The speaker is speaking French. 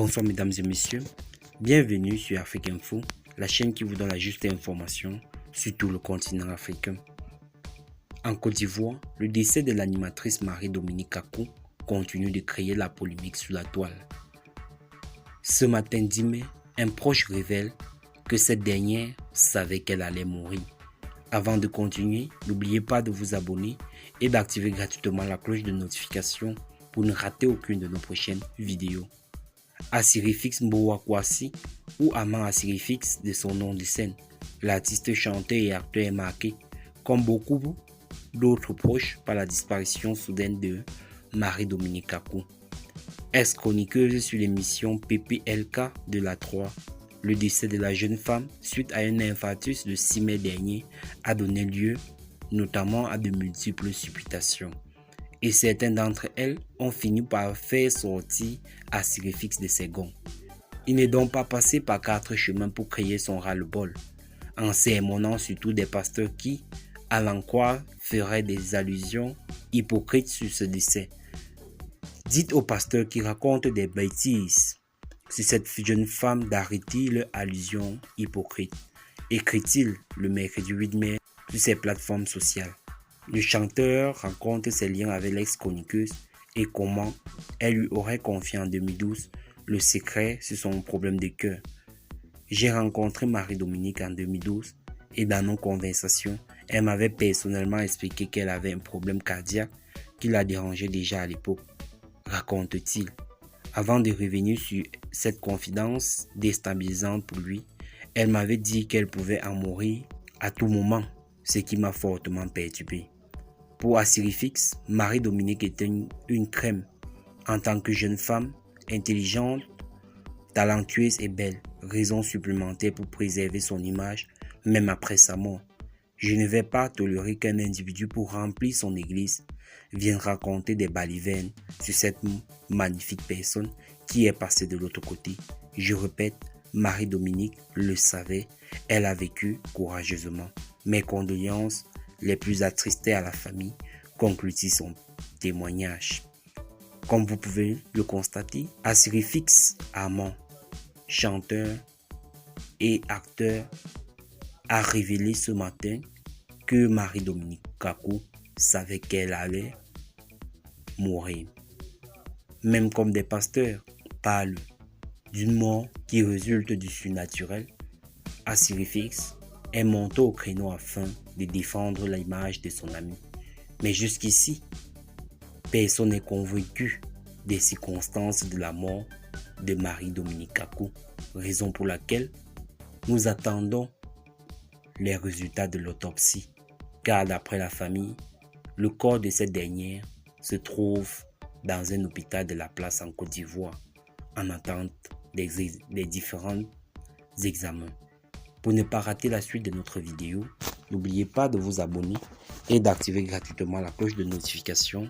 Bonsoir mesdames et messieurs, bienvenue sur Afrique Info, la chaîne qui vous donne la juste information sur tout le continent africain. En Côte d'Ivoire, le décès de l'animatrice Marie-Dominique Kakou continue de créer la polémique sur la toile. Ce matin 10 mai, un proche révèle que cette dernière savait qu'elle allait mourir. Avant de continuer, n'oubliez pas de vous abonner et d'activer gratuitement la cloche de notification pour ne rater aucune de nos prochaines vidéos. Asirifix Mbowakwasi ou Aman Asirifix de son nom de scène, l'artiste chanteur et acteur est marqué, comme beaucoup d'autres proches, par la disparition soudaine de Marie-Dominique Kakou. Ex-chroniqueuse sur l'émission PPLK de la 3, le décès de la jeune femme suite à un infarctus le 6 mai dernier a donné lieu notamment à de multiples supputations. Et certains d'entre elles ont fini par faire sortir Asirifix de ses gonds. Il n'est donc pas passé par 4 chemins pour créer son ras-le-bol, en sermonnant surtout des pasteurs qui, à l'en croire, feraient des allusions hypocrites sur ce décès. Dites aux pasteurs qui racontent des bêtises sur cette jeune femme d'arrêter leurs allusions hypocrites, écrit-il le mercredi 8 mai sur ses plateformes sociales. Le chanteur raconte ses liens avec l'ex-chroniqueuse et comment elle lui aurait confié en 2012 le secret sur son problème de cœur. J'ai rencontré Marie-Dominique en 2012 et dans nos conversations, elle m'avait personnellement expliqué qu'elle avait un problème cardiaque qui la dérangeait déjà à l'époque, raconte-t-il. Avant de revenir sur cette confidence déstabilisante pour lui, elle m'avait dit qu'elle pouvait en mourir à tout moment, ce qui m'a fortement perturbé. Pour Asirifix, Marie-Dominique était une crème. En tant que jeune femme, intelligente, talentueuse et belle, raison supplémentaire pour préserver son image, même après sa mort. Je ne vais pas tolérer qu'un individu pour remplir son église vienne raconter des balivernes sur cette magnifique personne qui est passée de l'autre côté. Je répète, Marie-Dominique le savait, elle a vécu courageusement. Mes condoléances les plus attristées à la famille, conclut-il son témoignage. Comme vous pouvez le constater, Asirifix Aman, chanteur et acteur, a révélé ce matin que Marie-Dominique Kakou savait qu'elle allait mourir. Même comme des pasteurs parlent d'une mort qui résulte du surnaturel, Asirifix est monté au créneau afin de défendre l'image de son ami. Mais jusqu'ici, personne n'est convaincu des circonstances de la mort de Marie-Dominique Kakou, raison pour laquelle nous attendons les résultats de l'autopsie, car d'après la famille, le corps de cette dernière se trouve dans un hôpital de la place en Côte d'Ivoire, en attente des différents examens. Pour ne pas rater la suite de notre vidéo, n'oubliez pas de vous abonner et d'activer gratuitement la cloche de notification